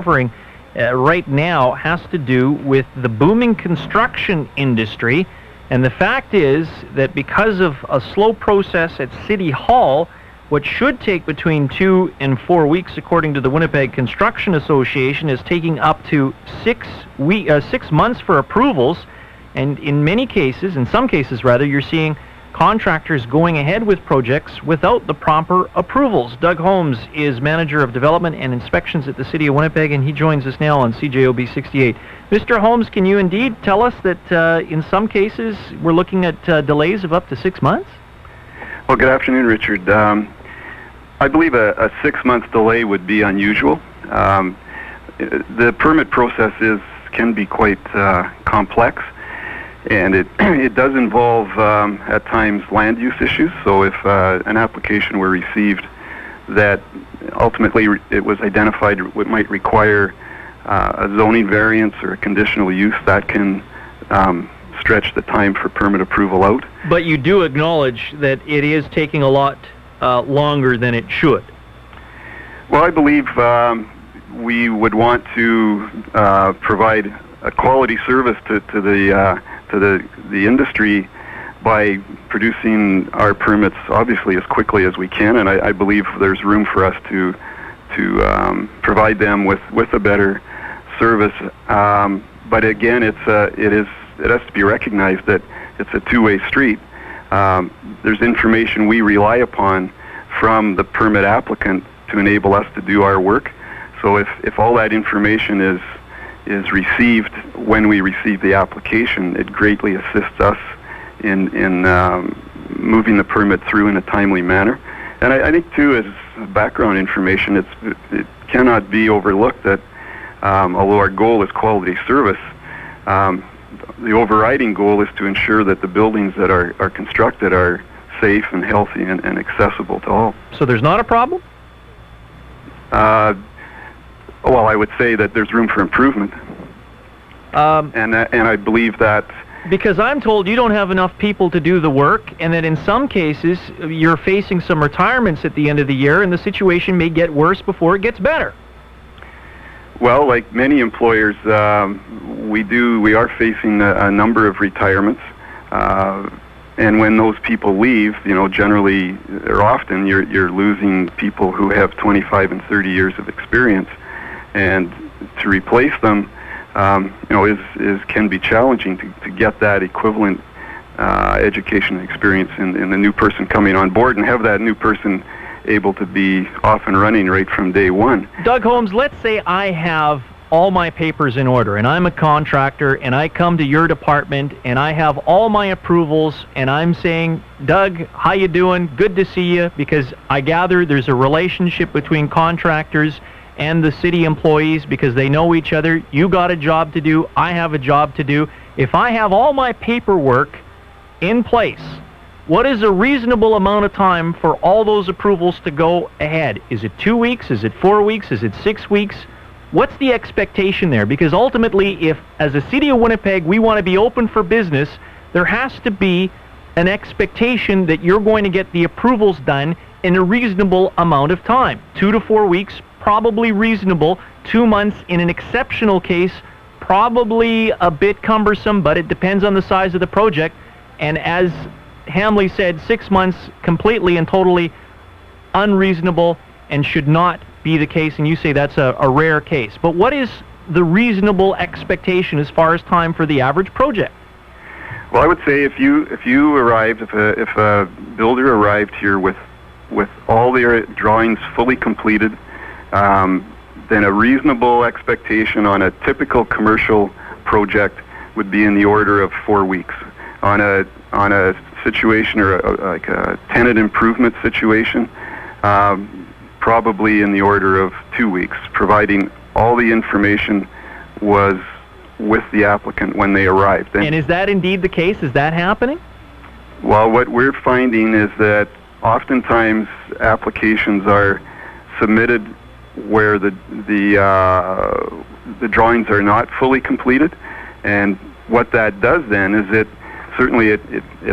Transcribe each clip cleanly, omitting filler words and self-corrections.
covering right now has to do with the booming construction industry. And the fact is that because of a slow process at City Hall, what should take between 2 and 4 weeks, according to the Winnipeg Construction Association, is taking up to 6 months for approvals. And in some cases, you're seeing contractors going ahead with projects without the proper approvals. Doug Holmes is Manager of Development and Inspections at the City of Winnipeg, and he joins us now on CJOB 68. Mr. Holmes, can you indeed tell us that in some cases we're looking at delays of up to 6 months? Well, good afternoon, Richard. I believe a 6-month delay would be unusual. The permit process can be quite complex. And it does involve, at times, land use issues. So if an application were received that ultimately it was identified what might require a zoning variance or a conditional use, that can stretch the time for permit approval out. But you do acknowledge that it is taking a lot longer than it should. Well, I believe we would want to provide a quality service to the industry by producing our permits obviously as quickly as we can, and I believe there's room for us to provide them with a better service. But again, it has to be recognized that it's a two-way street. There's information we rely upon from the permit applicant to enable us to do our work. So if all that information is received when we receive the application, it greatly assists us in moving the permit through in a timely manner. And I think too, as background information, it cannot be overlooked that although our goal is quality service, the overriding goal is to ensure that the buildings that are constructed are safe and healthy and accessible to all. So there's not a problem? Well, I would say that there's room for improvement, and I believe that because I'm told you don't have enough people to do the work, and that in some cases you're facing some retirements at the end of the year, and the situation may get worse before it gets better. Well, like many employers, we are facing a number of retirements, and when those people leave, generally or often you're losing people who have 25 and 30 years of experience. And to replace them, can be challenging to get that equivalent education and experience in the new person coming on board, and have that new person able to be off and running right from day one. Doug Holmes, let's say I have all my papers in order, and I'm a contractor, and I come to your department, and I have all my approvals, and I'm saying, Doug, how you doing? Good to see you, because I gather there's a relationship between contractors and the city employees because they know each other. You got a job to do, I have a job to do. If I have all my paperwork in place, what is a reasonable amount of time for all those approvals to go ahead? Is it 2 weeks? Is it 4 weeks? Is it 6 weeks? What's the expectation there? Because ultimately, if as a City of Winnipeg we want to be open for business, there has to be an expectation that you're going to get the approvals done in a reasonable amount of time. 2 to 4 weeks, probably reasonable. 2 months in an exceptional case, probably a bit cumbersome, but it depends on the size of the project. And as Hamley said, 6 months completely and totally unreasonable and should not be the case, and you say that's a rare case. But what is the reasonable expectation as far as time for the average project? Well, I would say if a builder arrived here with all their drawings fully completed, then a reasonable expectation on a typical commercial project would be in the order of 4 weeks. On a situation or like a tenant improvement situation, probably in the order of 2 weeks, providing all the information was with the applicant when they arrived. And is that indeed the case? Is that happening? Well, what we're finding is that oftentimes applications are submitted where the drawings are not fully completed, and what that does then is it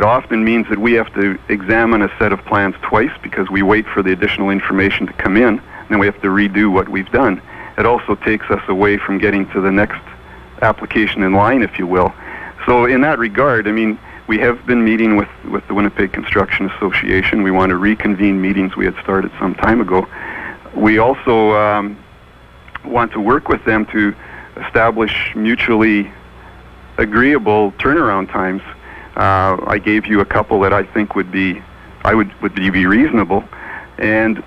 often means that we have to examine a set of plans twice because we wait for the additional information to come in, and then we have to redo what we've done. it also takes us away from getting to the next application in line, if you will. So in that regard, I mean, we have been meeting with the Winnipeg Construction Association. We want to reconvene meetings we had started some time ago. We also want to work with them to establish mutually agreeable turnaround times. I gave you a couple that I think would be reasonable, and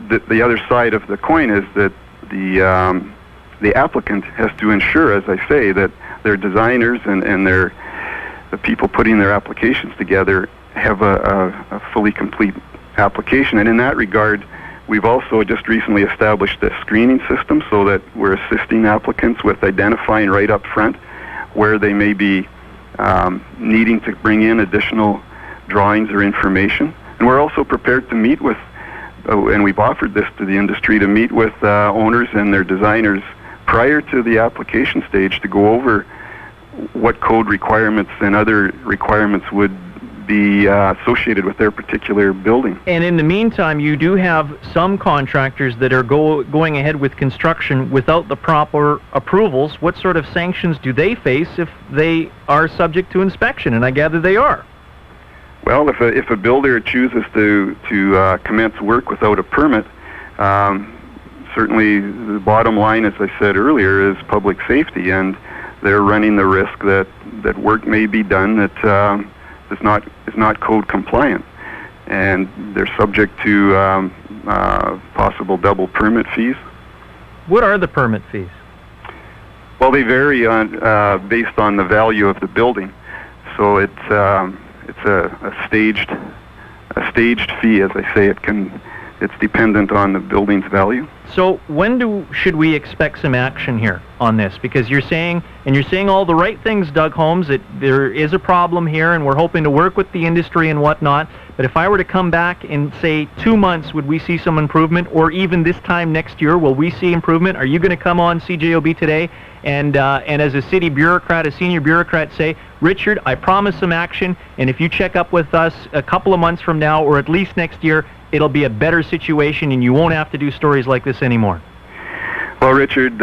the other side of the coin is that the applicant has to ensure, as I say, that their designers and the people putting their applications together have a fully complete application. And in that regard, we've also just recently established a screening system so that we're assisting applicants with identifying right up front where they may be needing to bring in additional drawings or information. And we're also prepared to meet with, and we've offered this to the industry, to meet with owners and their designers prior to the application stage to go over what code requirements and other requirements would be associated with their particular building. And in the meantime, you do have some contractors that are going ahead with construction without the proper approvals. What sort of sanctions do they face if they are subject to inspection? And I gather they are. Well, if a builder chooses to commence work without a permit, certainly the bottom line, as I said earlier, is public safety, and they're running the risk that work may be done that is not code compliant, and they're subject to possible double permit fees. What are the permit fees? Well, they vary based on the value of the building. So it's a staged fee, as I say. It's dependent on the building's value. So when should we expect some action here on this? Because you're saying all the right things, Doug Holmes, that there is a problem here and we're hoping to work with the industry and whatnot. But if I were to come back in, say, 2 months, would we see some improvement? Or even this time next year, will we see improvement? Are you going to come on CJOB today and as a city bureaucrat, a senior bureaucrat, say, Richard, I promise some action, and if you check up with us a couple of months from now or at least next year, it'll be a better situation and you won't have to do stories like this anymore? Well, Richard,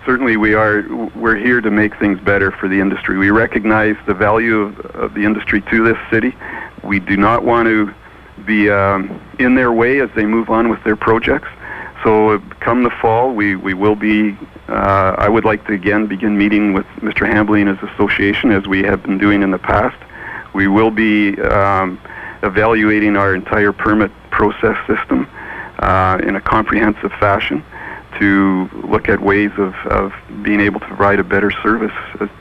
certainly we're here to make things better for the industry. We recognize the value of the industry to this city. We do not want to be in their way as they move on with their projects. So come the fall, we will be, I would like to again begin meeting with Mr. Hambly and his association as we have been doing in the past. We will be evaluating our entire permit process system in a comprehensive fashion to look at ways of being able to provide a better service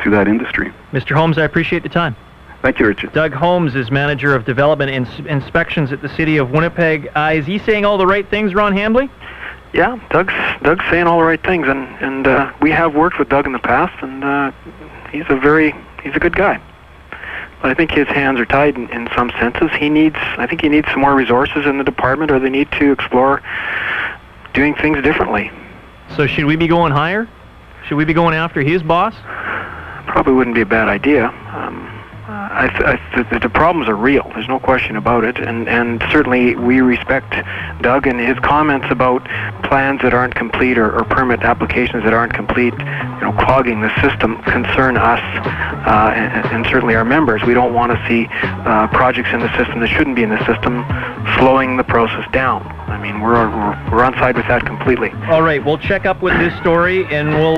to that industry. Mr. Holmes, I appreciate the time. Thank you, Richard. Doug Holmes is Manager of Development and Inspections at the City of Winnipeg. Is he saying all the right things, Ron Hambly? Yeah, Doug's saying all the right things, and we have worked with Doug in the past, and he's a good guy. But I think his hands are tied in some senses. I think he needs some more resources in the department, or they need to explore doing things differently. So should we be going higher? Should we be going after his boss? Probably wouldn't be a bad idea. The problems are real. There's no question about it, and certainly we respect Doug and his comments about plans that aren't complete or permit applications that aren't complete, clogging the system, concern us and certainly our members. We don't want to see projects in the system that shouldn't be in the system slowing the process down. I mean, we're on side with that completely. All right, we'll check up with this story and we'll